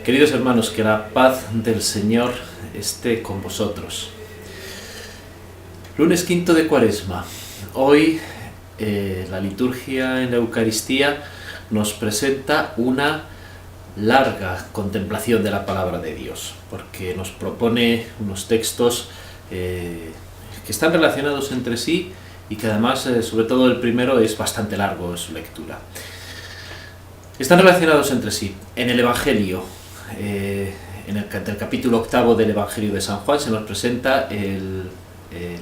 Queridos hermanos, que la paz del Señor esté con vosotros. Lunes quinto de Cuaresma. Hoy la liturgia en la Eucaristía nos presenta una larga contemplación de la palabra de Dios, porque nos propone unos textos que están relacionados entre sí y que además, sobre todo el primero, es bastante largo en su lectura. Están relacionados entre sí. En el Evangelio, en el capítulo octavo del Evangelio de San Juan, se nos presenta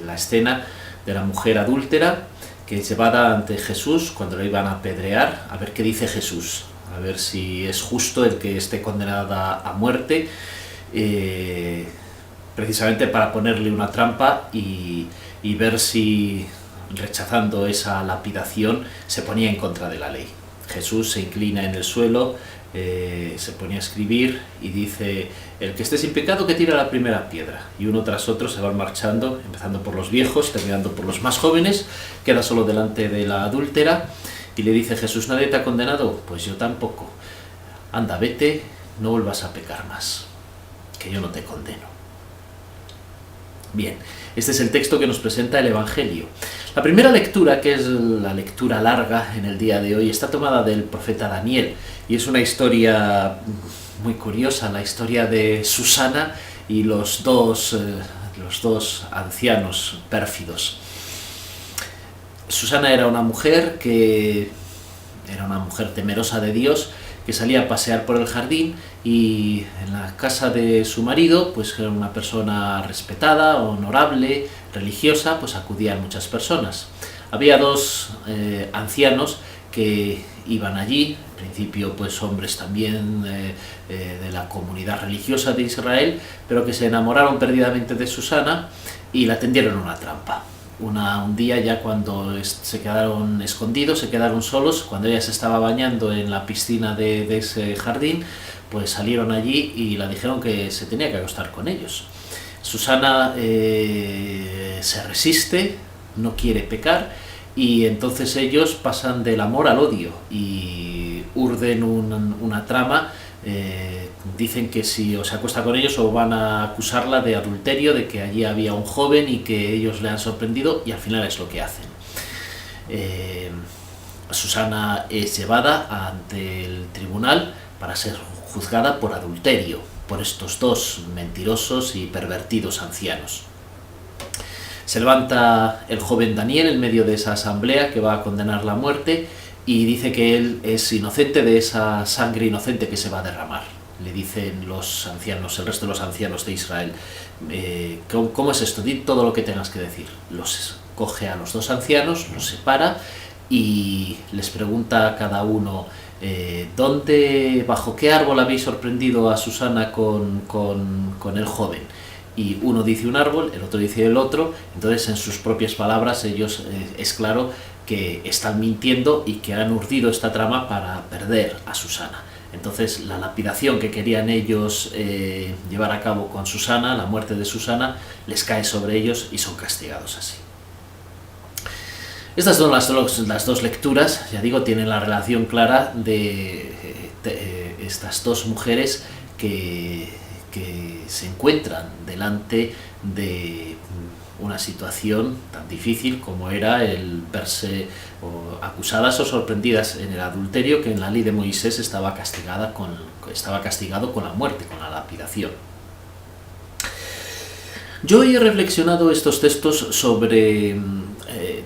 la escena de la mujer adúltera que es llevada ante Jesús cuando la iban a apedrear, a ver qué dice Jesús, a ver si es justo el que esté condenada a muerte, precisamente para ponerle una trampa y ver si, rechazando esa lapidación, se ponía en contra de la ley. Jesús se inclina en el suelo, se pone a escribir y dice: el que esté sin pecado que tire la primera piedra. Y uno tras otro se van marchando, empezando por los viejos, terminando por los más jóvenes. Queda solo delante de la adúltera y le dice Jesús: ¿nadie te ha condenado? Pues yo tampoco. Anda, vete, no vuelvas a pecar más, que yo no te condeno. Bien, este es el texto que nos presenta el Evangelio. La primera lectura, que es la lectura larga en el día de hoy, está tomada del profeta Daniel y es una historia muy curiosa, la historia de Susana y los dos ancianos pérfidos. Susana era una mujer temerosa de Dios, que salía a pasear por el jardín, y en la casa de su marido, pues era una persona respetada, honorable, religiosa, pues acudían muchas personas. Había dos ancianos que iban allí, en principio pues hombres también de la comunidad religiosa de Israel, pero que se enamoraron perdidamente de Susana y la tendieron una trampa. Un día, ya cuando se quedaron escondidos, se quedaron solos, cuando ella se estaba bañando en la piscina de ese jardín, pues salieron allí y la dijeron que se tenía que acostar con ellos. Susana se resiste, no quiere pecar, y entonces ellos pasan del amor al odio y urden una trama. Dicen que si se acuesta con ellos o van a acusarla de adulterio, de que allí había un joven y que ellos le han sorprendido, y al final es lo que hacen. Susana es llevada ante el tribunal para ser juzgada por adulterio, por estos dos mentirosos y pervertidos ancianos. Se levanta el joven Daniel en medio de esa asamblea que va a condenarla a muerte y dice que él es inocente de esa sangre inocente que se va a derramar. Le dicen los ancianos, el resto de los ancianos de Israel: ¿cómo es esto? Di todo lo que tengas que decir. Los coge a los dos ancianos, los separa y les pregunta a cada uno: ¿bajo qué árbol habéis sorprendido a Susana con el joven? Y uno dice un árbol, el otro dice el otro. Entonces, en sus propias palabras, ellos es claro que están mintiendo y que han urdido esta trama para perder a Susana. Entonces, la lapidación que querían ellos llevar a cabo con Susana, la muerte de Susana, les cae sobre ellos y son castigados así. Estas son las dos lecturas, ya digo, tienen la relación clara de estas dos mujeres que se encuentran delante de una situación tan difícil como era el verse acusadas o sorprendidas en el adulterio, que en la ley de Moisés estaba castigado con la muerte, con la lapidación. Yo he reflexionado estos textos sobre,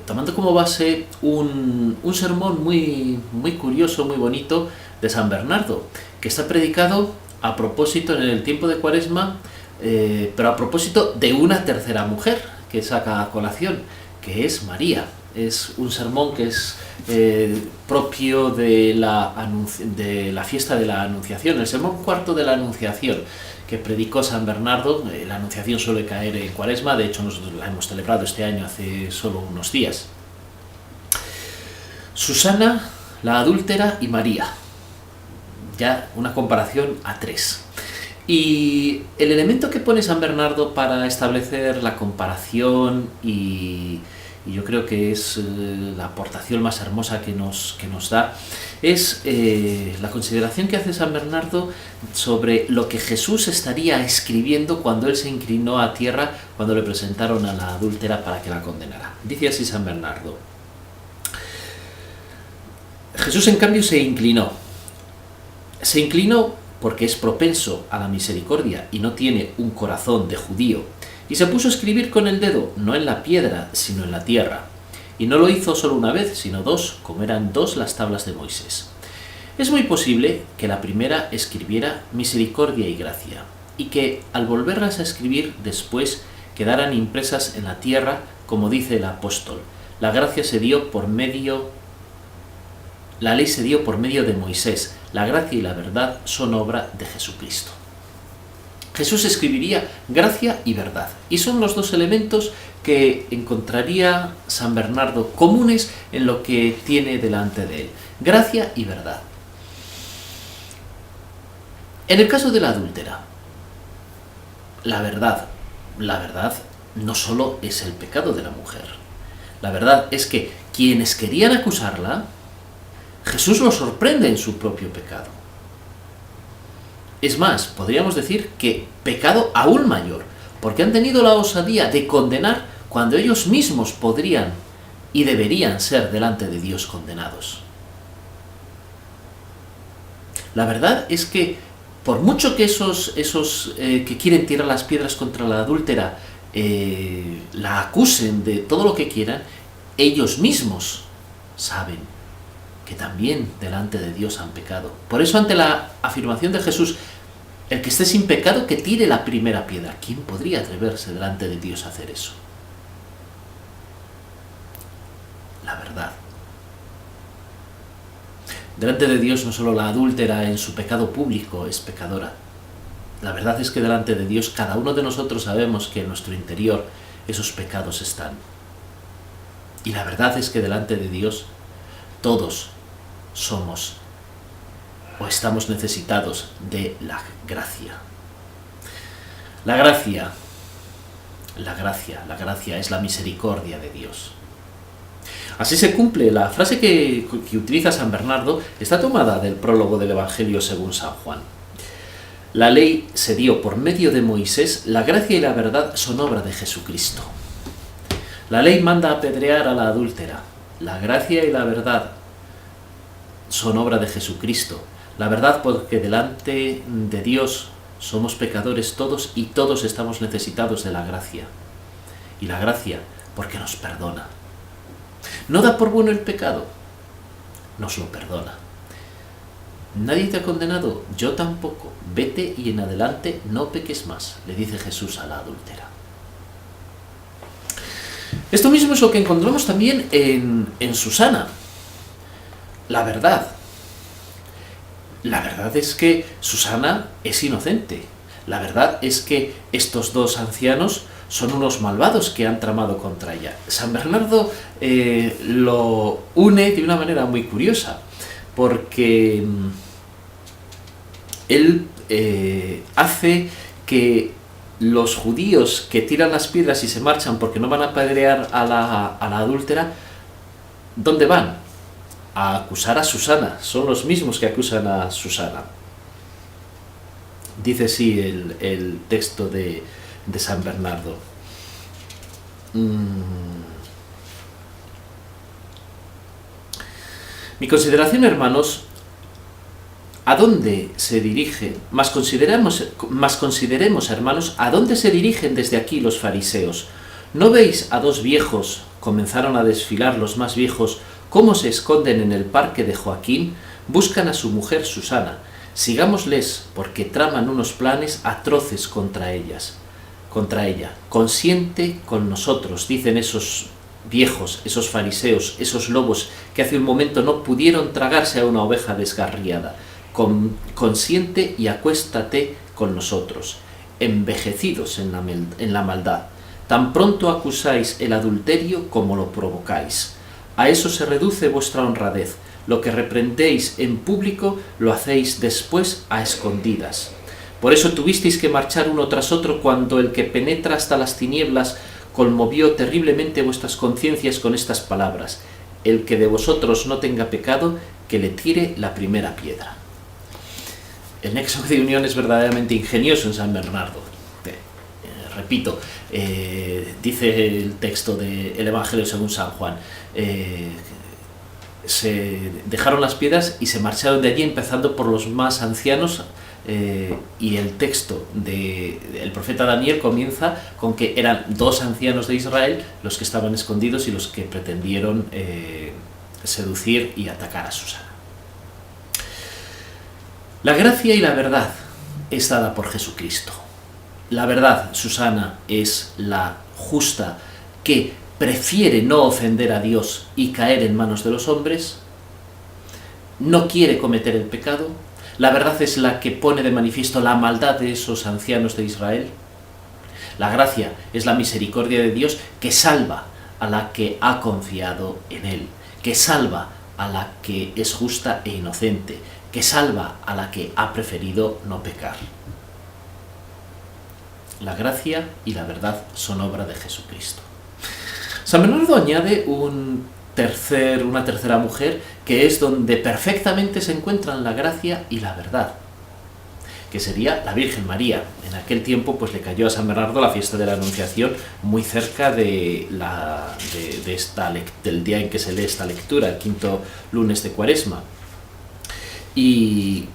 tomando como base un sermón muy curioso, muy bonito, de San Bernardo, que está predicado a propósito en el tiempo de Cuaresma, pero a propósito de una tercera mujer que saca a colación, que es María. Es un sermón que es propio de la fiesta de la Anunciación, el sermón cuarto de la Anunciación, que predicó San Bernardo. La Anunciación suele caer en Cuaresma, de hecho nosotros la hemos celebrado este año hace solo unos días. Susana, la adúltera, y María. Ya una comparación a tres. Y el elemento que pone San Bernardo para establecer la comparación y yo creo que es la aportación más hermosa que nos da, es la consideración que hace San Bernardo sobre lo que Jesús estaría escribiendo cuando él se inclinó a tierra, cuando le presentaron a la adúltera para que la condenara. Dice así San Bernardo: Jesús, en cambio, se inclinó. Se inclinó porque es propenso a la misericordia y no tiene un corazón de judío, y se puso a escribir con el dedo, no en la piedra, sino en la tierra. Y no lo hizo solo una vez, sino dos, como eran dos las tablas de Moisés. Es muy posible que la primera escribiera misericordia y gracia, y que al volverlas a escribir después quedaran impresas en la tierra, como dice el apóstol. La gracia se dio por medio, la ley se dio por medio de Moisés, la gracia y la verdad son obra de Jesucristo. Jesús escribiría gracia y verdad, y son los dos elementos que encontraría San Bernardo comunes en lo que tiene delante de él: gracia y verdad. En el caso de la adúltera, la verdad no solo es el pecado de la mujer. La verdad es que quienes querían acusarla, Jesús los sorprende en su propio pecado. Es más, podríamos decir que pecado aún mayor, porque han tenido la osadía de condenar cuando ellos mismos podrían y deberían ser delante de Dios condenados. La verdad es que por mucho que esos que quieren tirar las piedras contra la adúltera la acusen de todo lo que quieran, ellos mismos saben que también delante de Dios han pecado. Por eso, ante la afirmación de Jesús, el que esté sin pecado, que tire la primera piedra. ¿Quién podría atreverse delante de Dios a hacer eso? La verdad. Delante de Dios no solo la adúltera en su pecado público es pecadora. La verdad es que delante de Dios cada uno de nosotros sabemos que en nuestro interior esos pecados están. Y la verdad es que delante de Dios todos somos o estamos necesitados de la gracia. La gracia es la misericordia de Dios. Así se cumple. La frase que utiliza San Bernardo está tomada del prólogo del Evangelio según San Juan. La ley se dio por medio de Moisés, la gracia y la verdad son obra de Jesucristo. La ley manda apedrear a la adúltera. La gracia y la verdad son obra de Jesucristo. La verdad porque delante de Dios somos pecadores todos y todos estamos necesitados de la gracia. Y la gracia porque nos perdona. No da por bueno el pecado, nos lo perdona. Nadie te ha condenado, yo tampoco. Vete y en adelante no peques más, le dice Jesús a la adúltera. Esto mismo es lo que encontramos también en Susana. La verdad es que Susana es inocente. La verdad es que estos dos ancianos son unos malvados que han tramado contra ella. San Bernardo lo une de una manera muy curiosa, porque él hace que los judíos que tiran las piedras y se marchan porque no van a apedrear a la adúltera, ¿dónde van? A acusar a Susana. Son los mismos que acusan a Susana. Dice así el texto de San Bernardo. Mi consideración, hermanos, ¿a dónde se dirige? Más consideremos, hermanos, ¿a dónde se dirigen desde aquí los fariseos? ¿No veis a dos viejos? Comenzaron a desfilar los más viejos. ¿Cómo se esconden en el parque de Joaquín? Buscan a su mujer Susana. Sigámosles, porque traman unos planes atroces contra ella. Consiente con nosotros, dicen esos viejos, esos fariseos, esos lobos que hace un momento no pudieron tragarse a una oveja desgarriada. Consiente y acuéstate con nosotros, envejecidos en la maldad. Tan pronto acusáis el adulterio como lo provocáis. A eso se reduce vuestra honradez. Lo que reprendéis en público lo hacéis después a escondidas. Por eso tuvisteis que marchar uno tras otro cuando el que penetra hasta las tinieblas conmovió terriblemente vuestras conciencias con estas palabras: el que de vosotros no tenga pecado, que le tire la primera piedra. El nexo de unión es verdaderamente ingenioso en San Bernardo. Repito, dice el texto del Evangelio según San Juan, se dejaron las piedras y se marcharon de allí, empezando por los más ancianos, y el texto del profeta Daniel comienza con que eran 2 ancianos de Israel los que estaban escondidos y los que pretendieron seducir y atacar a Susana. La gracia y la verdad es dada por Jesucristo. La verdad, Susana, es la justa que prefiere no ofender a Dios y caer en manos de los hombres, no quiere cometer el pecado. La verdad es la que pone de manifiesto la maldad de esos ancianos de Israel. La gracia es la misericordia de Dios que salva a la que ha confiado en Él, que salva a la que es justa e inocente, que salva a la que ha preferido no pecar. La gracia y la verdad son obra de Jesucristo. San Bernardo añade una tercera mujer, que es donde perfectamente se encuentran la gracia y la verdad, que sería la Virgen María. En aquel tiempo pues le cayó a San Bernardo la fiesta de la Anunciación, muy cerca del día en que se lee esta lectura, el 5º lunes de Cuaresma. Y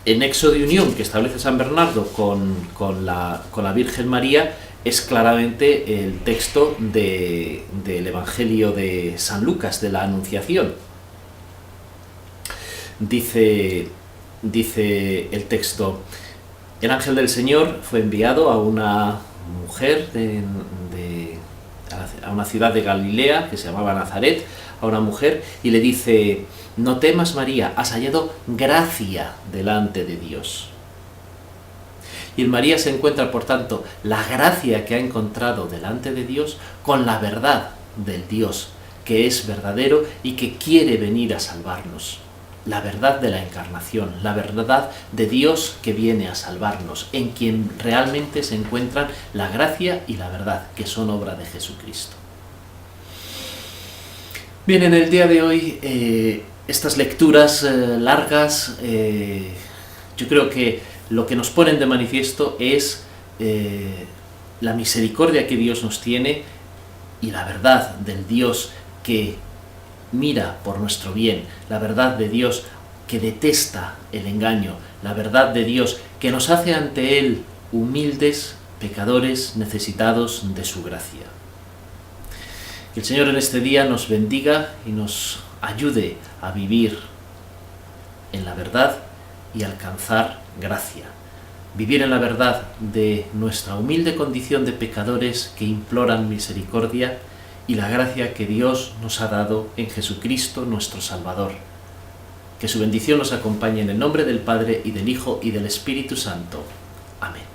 en nexo de unión que establece San Bernardo con la Virgen María es claramente el texto del Evangelio de San Lucas, de la Anunciación. Dice el texto: el ángel del Señor fue enviado a una mujer a una ciudad de Galilea que se llamaba Nazaret, a una mujer, y le dice: no temas, María, has hallado gracia delante de Dios. Y en María se encuentra, por tanto, la gracia que ha encontrado delante de Dios con la verdad del Dios, que es verdadero y que quiere venir a salvarnos. La verdad de la encarnación, la verdad de Dios que viene a salvarnos, en quien realmente se encuentran la gracia y la verdad, que son obra de Jesucristo. Bien, en el día de hoy, estas lecturas largas, yo creo que lo que nos ponen de manifiesto es la misericordia que Dios nos tiene y la verdad del Dios que mira por nuestro bien, la verdad de Dios que detesta el engaño, la verdad de Dios que nos hace ante Él humildes, pecadores, necesitados de su gracia. Que el Señor en este día nos bendiga y nos ayude a vivir en la verdad y alcanzar gracia. Vivir en la verdad de nuestra humilde condición de pecadores que imploran misericordia y la gracia que Dios nos ha dado en Jesucristo nuestro Salvador. Que su bendición nos acompañe en el nombre del Padre y del Hijo y del Espíritu Santo. Amén.